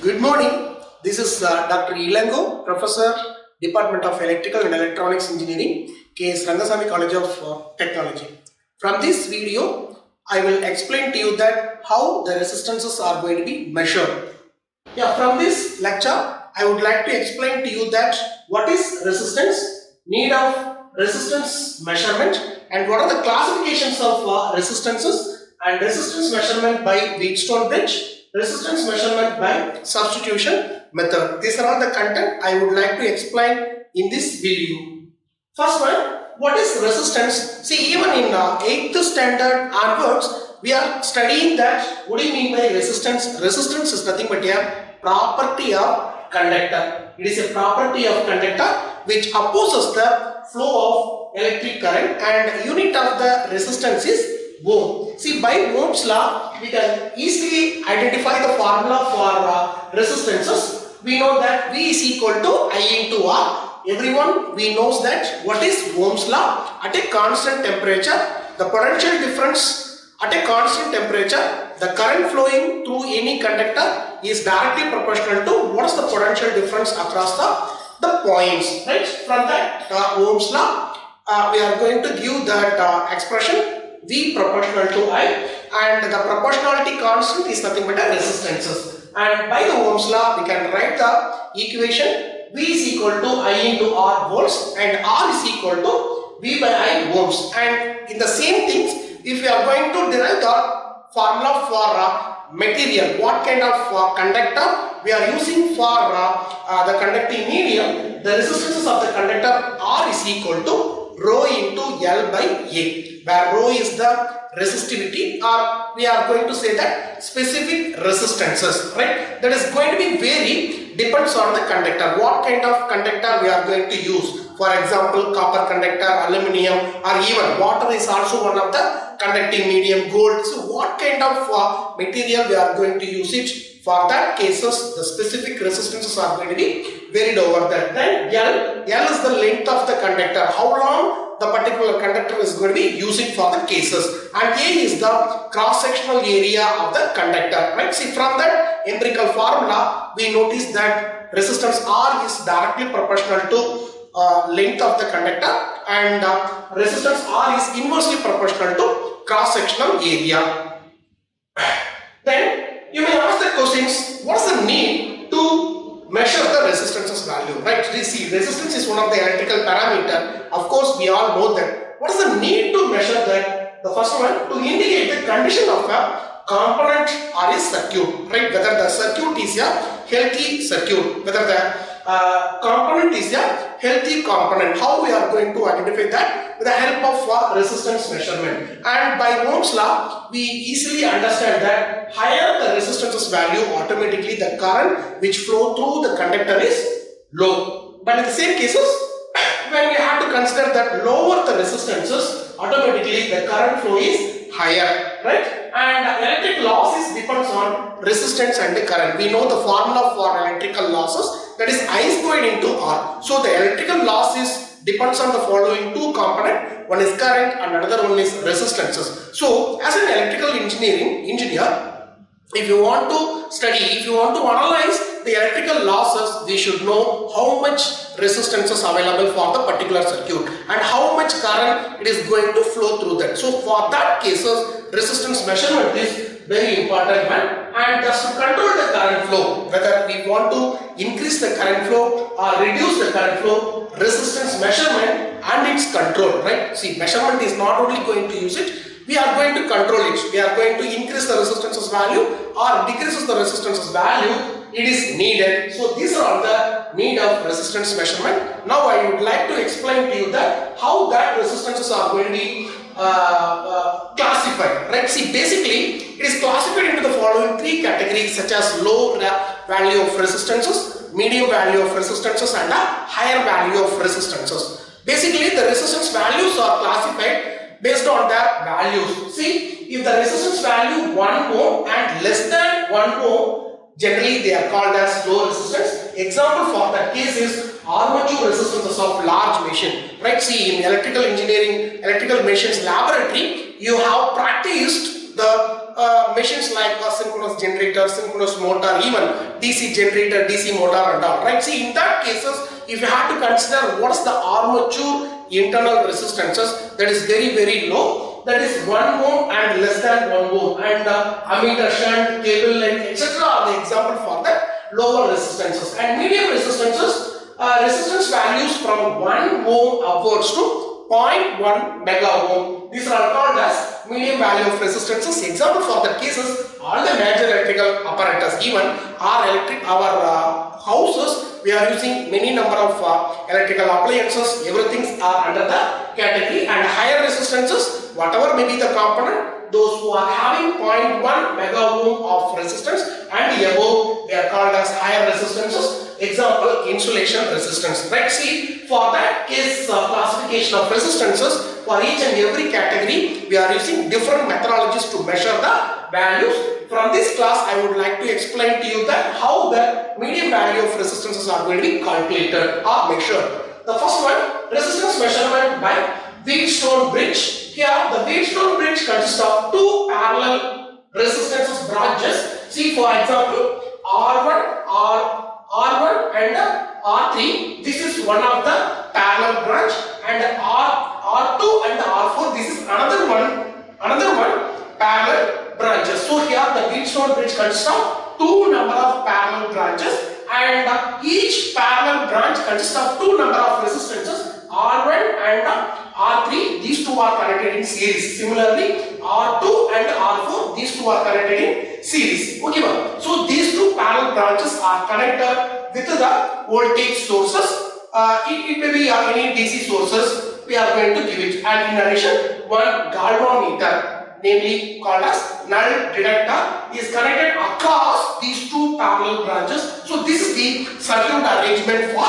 Good morning. This is Dr. Ilango, Professor, Department of Electrical and Electronics Engineering, K.S.Rangasamy College of Technology. From this video, I will explain to you that how the resistances are going to be measured. From this lecture, I would like to explain to you that what is resistance, need of resistance measurement, and what are the classifications of resistances and resistance measurement by Wheatstone bridge, resistance measurement by substitution method. These are all the content I would like to explain in this video. First one, what is resistance? See, even in 8th standard onwards, we are studying that. What do you mean by resistance? Resistance is nothing but a property of conductor. It is a property of conductor which opposes the flow of electric current, and unit of the resistance is ohm. See, by Ohm's law, we can easily identify the formula for resistances. We know that V is equal to I into R. Everyone, we knows that what is Ohm's law. At a constant temperature, the potential difference at a constant temperature, the current flowing through any conductor is directly proportional to what is the potential difference across the points. Right? From that Ohm's law, we are going to give that expression V proportional to I, and the proportionality constant is nothing but a resistances. And by the Ohm's law, we can write the equation V is equal to I into R volts and R is equal to V by I ohms. And in the same things, if we are going to derive the formula for material, what kind of conductor we are using for the conducting medium, the resistances of the conductor R is equal to rho into L by A, where rho is the resistivity, or we are going to say that specific resistances, right? That is going to be vary, depends on the conductor, what kind of conductor we are going to use. For example, copper conductor, aluminium, or even water is also one of the conducting medium, gold. So what kind of material we are going to use it? For that cases, the specific resistances are going to be varied over that. Then L is the length of the conductor, how long the particular conductor is going to be using for the cases, and A is the cross-sectional area of the conductor. Right? See, from that empirical formula, we notice that resistance R is directly proportional to length of the conductor, and resistance R is inversely proportional to cross-sectional area. Then you may ask the questions, what is the need to measure the resistances value, right? See, resistance is one of the electrical parameter. Of course, we all know that. What is the need to measure that? The first one, to indicate the condition of a component or a circuit, right? Whether the circuit is a healthy circuit, whether the component is a healthy component. How we are going to identify that? With the help of resistance measurement. And by Ohm's law, we easily understand that higher the resistances value, automatically the current which flow through the conductor is low. But in the same cases, when we have to consider that lower the resistances, automatically the current flow is higher, right? And electric losses depends on resistance and the current. We know the formula for electrical losses, that is I squared into R. So the electrical losses depends on the following two components. One is current and another one is resistances. So as an electrical engineer, if you want to study, if you want to analyze the electrical losses, we should know how much resistance is available for the particular circuit and how much current it is going to flow through that. So for that cases, resistance measurement is very important one, and just to control the current flow, whether we want to increase the current flow or reduce the current flow, resistance measurement and its control, right? See, measurement is not only going to use it, we are going to control it. We are going to increase the resistance's value or decreases the resistance's value. It is needed. So these are all the need of resistance measurement. Now I would like to explain to you that how that resistances are going to be classified. Right? See, basically it is classified into the following three categories, such as low value of resistances, medium value of resistances, and a higher value of resistances. Basically, the resistance values are classified based on their values. See, if the resistance value 1 ohm and less than 1 ohm, generally they are called as low resistance. Example for that case is armature resistances of large machine. Right? See, in electrical engineering, electrical machines laboratory, you have practiced the machines like synchronous generator, synchronous motor, even DC generator, DC motor and all, right? See, in that cases, if you have to consider what is the armature internal resistances, that is very low, that is 1 ohm and less than 1 ohm, and ammeter, shunt, cable length, etc. are the example for the lower resistances. And medium resistances, resistance values from 1 ohm upwards to 0.1 mega ohm. These are called as medium value of resistances. Example for that cases, all the major electrical apparatus, even our houses, we are using many number of electrical appliances, everything are under the category. And higher resistances, whatever may be the component, those who are having 0.1 mega ohm of resistance and above, they are called as higher resistances. Example, insulation resistance, right? See, for that case classification of resistances, for each and every category, we are using different methodologies to measure the values. From this class, I would like to explain to you that how the medium value of resistances are going to be calculated or measured. The first one, resistance measurement by Wheatstone bridge. Here, the Wheatstone bridge consists of two parallel resistances branches. See, for example, R1 and R3. This is one of the parallel branch, and R2 and R4. This is another one parallel branches. So here the Wheatstone bridge consists of two number of parallel branches, and each parallel branch consists of two number of resistances, R1 and R3. These two are connected in series. Similarly, R2 and R4. These two are connected in series. Okay, so these two parallel branches are connected with the voltage sources. It may be any DC sources. We are going to give it. And in addition, one galvanometer, namely called as null detector, is connected across these two parallel branches. So this is the circuit arrangement for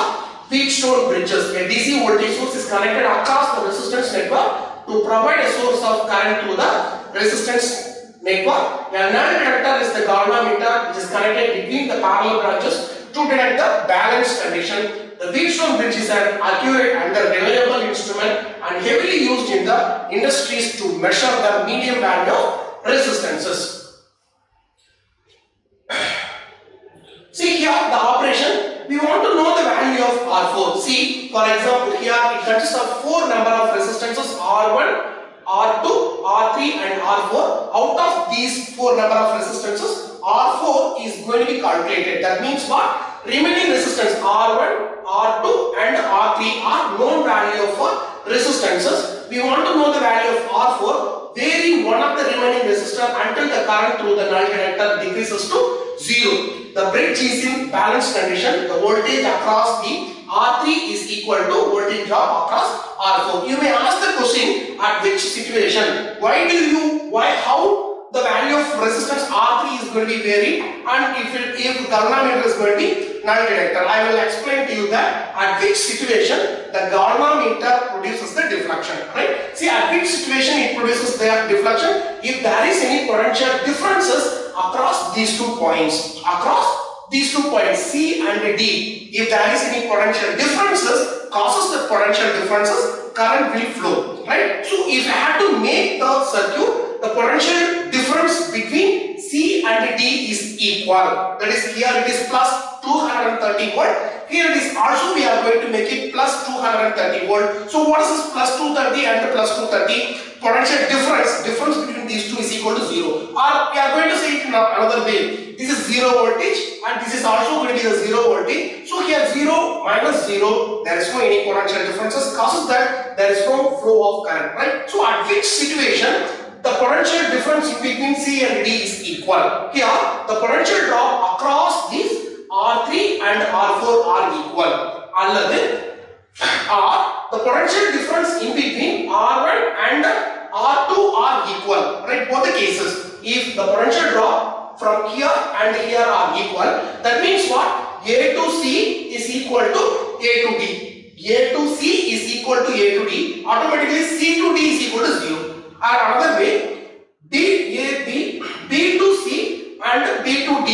Wheatstone bridges. A DC voltage source is connected across the resistance network to provide a source of current to the resistance network. A null detector is the galvanometer which is connected between the parallel branches to detect the balance condition. The Wheatstone bridge is an accurate and reliable instrument and heavily used in the industries to measure the medium value of resistances. See here the operation. We want to know the value of R4. See, for example, here it consists of four number of resistances, R1, R2, R3 and R4. Out of these four number of resistances, R4 is going to be calculated. That means what? Remaining resistance R1, R2 and R3 are known value of resistances. We want to know the value of R4. Vary one of the remaining resistor until the current through the null detector decreases to 0. The bridge is in balanced condition. The voltage across the R3 is equal to voltage drop across R4. You may ask the question, at which situation? How the value of resistance R3 is going to be varied, and if galvanometer is going to be null detector. I will explain to you that at which situation the galvanometer produces the deflection, right? See, at which situation it produces the deflection? If there is any potential differences across these 2 points, C and D, if there is any potential differences, causes the potential differences, current will flow, right? So if I have to make the circuit, the potential difference between C and D is equal. That is, here it is plus 230 volt. Here it is also we are going to make it plus 230 volt. So what is this plus 230 and the plus 230? Potential difference between these two is equal to 0. Or we are going to say it in another way. This is 0 voltage and this is also going to be the 0 voltage. So here 0 minus 0, there is no any potential differences, causes that there is no flow of current, right? So at which situation the potential difference between C and D is equal? Here the potential drop across these R3 and R4 are equal. The potential difference in between R1 and R2 are equal, right? Both the cases. If the potential drop from here and here are equal, that means what? A to C is equal to A to D. A to C is equal to A to D. Automatically C to D is equal to 0. Or another way, B to C and B to D.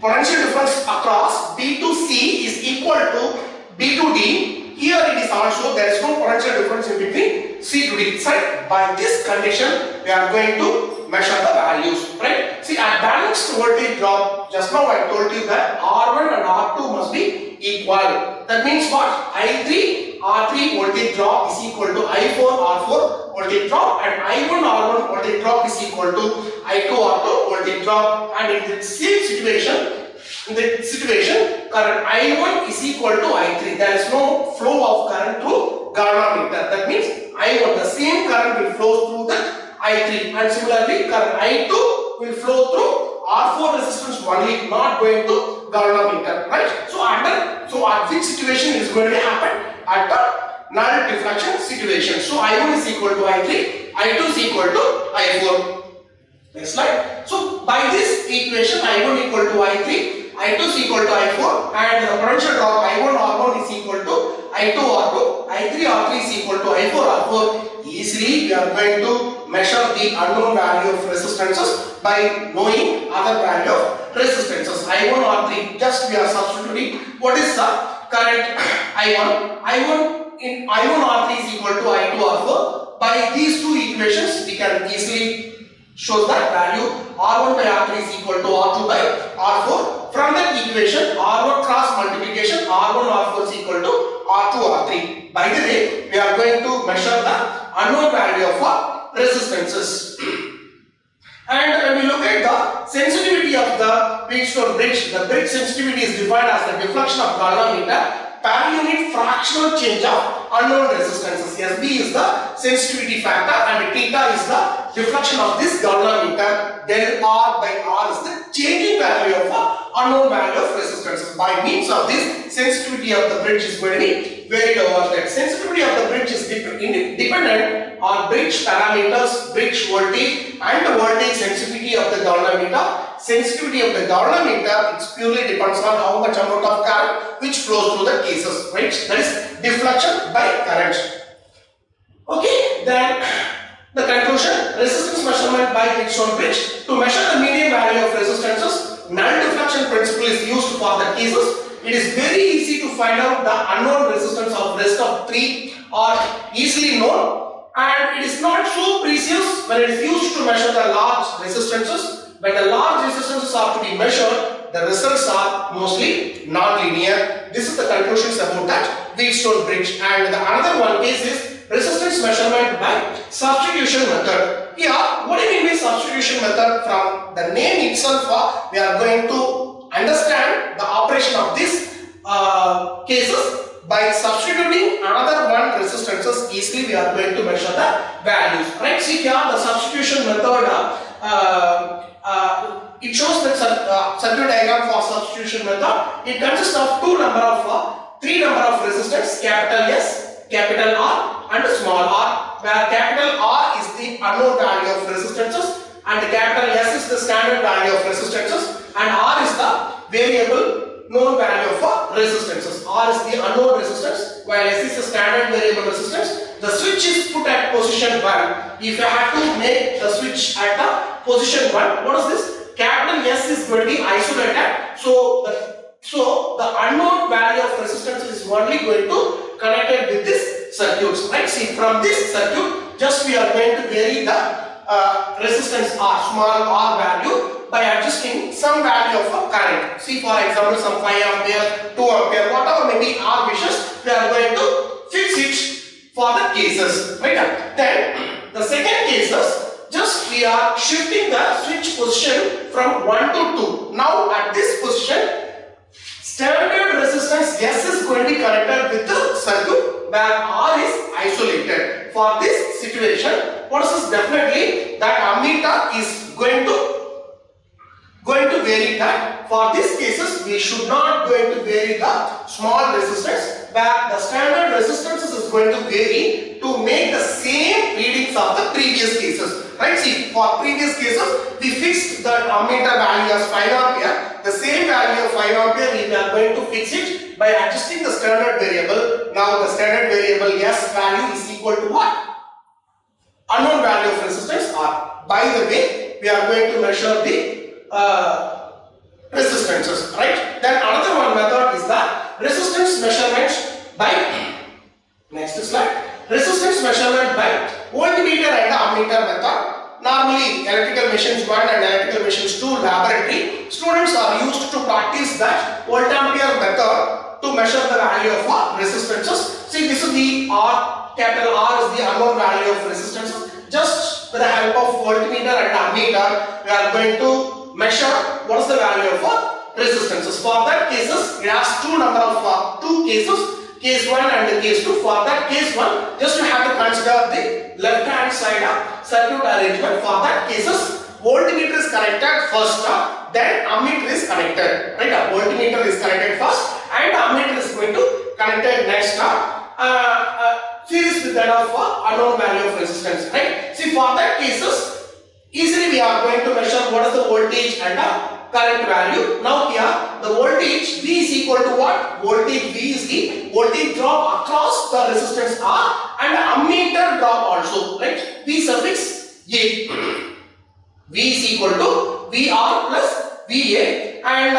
Potential difference across B to C is equal to B to D. Here it is also, there is no potential difference in between C to D. So by this condition, we are going to measure the values, right? See, at balanced voltage drop, just now I told you that R1 and R2 must be equal. That means what? I3 R3 voltage drop is equal to I4 R4 voltage drop, and I1 R1 voltage drop is equal to I2 R2 voltage drop. And in the same situation, current I1 is equal to I3. There is no flow of current through galvanometer. That means I1, the same current will flow through the I3, and similarly current I2 will flow through R4 resistance only, not going to galvanometer, right? So at which situation is going to happen? At the null deflection situation. So I1 is equal to I3, I2 is equal to I4. Next slide. So by this equation, I1 equal to I3, I2 is equal to I4, and the potential drop I1 R1 is equal to I2 R2, I3 R3 is equal to I4 R4. Easily we are going to measure the unknown value of resistances by knowing other value of resistances. I1 R3, just we are substituting what is the current I1. I1 R3 is equal to I2 R4. By these two equations, we can easily show that value R1 by R3 is equal to R2 by R4. From that equation, R1 cross multiplication, R1 R4 is equal to R2 R3. By the way, we are going to measure the unknown value of our resistances. And when we look at the sensitivity of the Wheatstone bridge, the bridge sensitivity is defined as the deflection of galvanometer per unit fractional change of unknown resistances. SB is the sensitivity factor and theta is the deflection of this galvanometer. Del R by R is the changing value of a unknown value of resistances. By means of this, sensitivity of the bridge is going to be varied over that. Sensitivity of the bridge is dependent on bridge parameters, bridge voltage and the voltage sensitivity of the galvanometer. Sensitivity of the galvanometer, it purely depends on how much amount of current which flows through the cases, right? That is deflection by current. Okay, then the conclusion: resistance measurement by Wheatstone bridge. To measure the median value of resistances, null deflection principle is used for the cases. It is very easy to find out the unknown resistance of rest of three are easily known, and it is not so precious when it is used to measure the large resistances. When the large resistances are to be measured, the results are mostly non-linear. This is the conclusions about that Wheatstone bridge. And the another one case is resistance measurement by substitution method. Here, what do you mean by substitution method? From the name itself, we are going to understand the operation of these cases. By substituting another one resistances, easily we are going to measure the values. Right? See here, the substitution method. It shows the circuit diagram for substitution method. It consists of three number of resistors, capital S, capital R and small r, where capital R is the unknown value of resistances and capital S is the standard value of resistances and R is the variable known value of resistances. R is the unknown resistance while S is the standard variable resistance. The switch is put at position 1. If you have to make the switch at the position 1, what is this? Capital S is going to be isolated. So the unknown value of resistance is only going to connected with this circuit. Right? See, from this circuit, just we are going to vary the resistance R, small r value by adjusting some value of a current. See, for example, some 5 ampere, 2 ampere, whatever may be our wishes, we are going to fix it for the cases. Right? Then the second cases, just we are shifting the switch position from 1 to 2. Now at this position, standard resistance S is going to be connected with the circuit where R is isolated. For this situation, what is this? Definitely that ammeter is going to vary that. For these cases, we should not going to vary the small resistance where the standard resistance is going to vary to make the same readings of the previous cases. Right? See, for previous cases, we fixed the ammeter value as 5 ampere. The same value of 5 ampere, we are going to fix it by adjusting the standard variable. Now, the standard variable S value is equal to what? Unknown value of resistance R. By the way, we are going to measure the resistances. Right? Then another one method is the resistance measurement by, next slide, resistance measurement by voltmeter and ammeter method. normally electrical machines 1 and electrical machines 2 laboratory, students are used to practice that voltampere method to measure the value of resistances. See, this is the R, capital R is the unknown value of resistances. Just with the help of voltmeter and ammeter, we are going to measure what is the value of resistances. For that cases, it has two cases. Case 1 and case 2. For that case 1, just you have to consider the left hand side of circuit arrangement. For that cases, voltmeter is connected first, then ammeter is connected. Right? Voltmeter is connected first and ammeter is going to connected next. Series with that of unknown value of resistance. Right? See, for that cases, easily we are going to measure what is the voltage and current value. Now here the voltage V is equal to what? Voltage V is the voltage drop across the resistance R and ammeter drop also, right? V suffix A. V is equal to VR plus VA and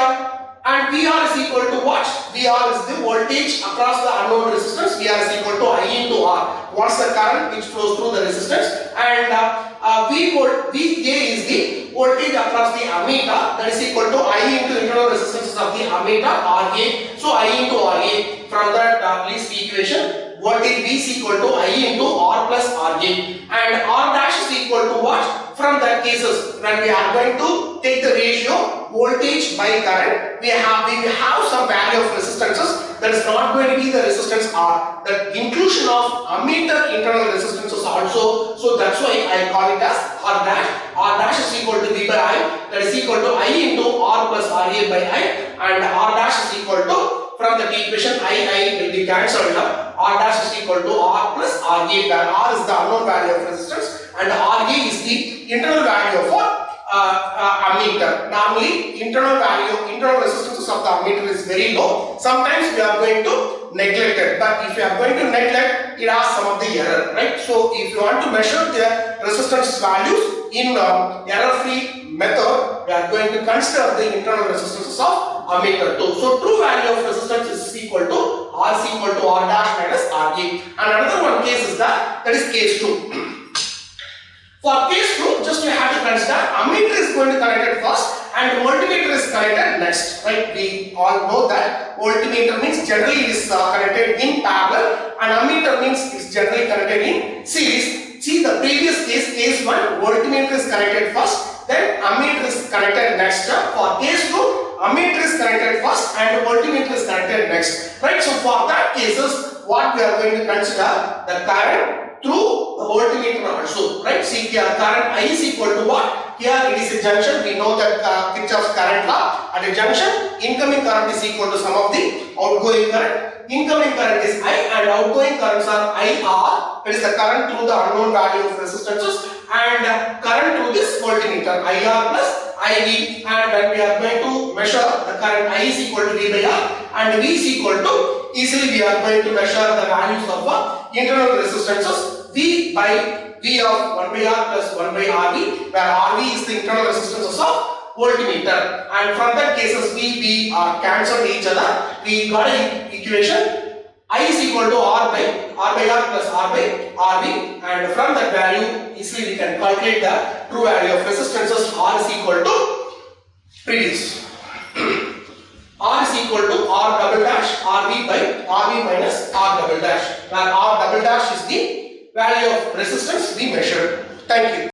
VR is equal to what? VR is the voltage across the unknown resistance. VR is equal to I into R. What's the current which flows through the resistance? And VA is the voltage across the ammeter, that is equal to I into internal resistance of the ammeter RA. So I into RA. From that please the equation, voltage V is equal to I into R plus RA and R dash is equal to what? From that cases, when we are going to take the ratio voltage by current, we have some value of resistances that is not going to be the resistance R. The inclusion of ammeter internal resistances also, so that's why I call it as R dash. R dash is equal to V by I, that is equal to I into R plus RA by I, and R dash is equal to, from the equation I will be cancelled. R dash is equal to R plus RA, where R is the unknown value of resistance and RA is the internal value of ammeter. Normally internal resistances of the ammeter is very low. Sometimes we are going to neglect it, but if you are going to neglect, it has some of the error, right? So if you want to measure the resistance values in error-free method, we are going to consider the internal resistances of ammeter too. So true value of resistance is equal to R is equal to R dash minus RA. And another one case is that is case 2. For case 2, just you have to consider ammeter is going to connect it first and voltmeter is connected next. Right? We all know that voltmeter means generally it is connected in parallel and ammeter means it is generally connected in series. See the previous case 1, voltmeter is connected first, then ammeter is connected next. For case 2, ammeter is connected first and voltmeter is connected next. Right? So for that cases, what we are going to consider the current through the voltmeter also, right? See here current I is equal to what? Here it is a junction. We know that Kirchhoff's current law. At a junction, incoming current is equal to sum of the outgoing current. Incoming current is I and outgoing currents are IR. It is the current through the unknown value of resistances and current through this voltmeter IR plus IV. And when we are going to measure the current I is equal to V by R and V is equal to, easily we are going to measure the values of internal resistances V by V of 1 by R plus 1 by RV, where RV is the internal resistances of voltmeter. And from that cases we are cancelled each other. We got an equation I is equal to R by R plus R by RV, and from that value easily we can calculate the true value of resistances. R is equal to previous. R is equal to R double dash RV by RV minus R double dash, where R double dash is the value of resistance we measured. Thank you.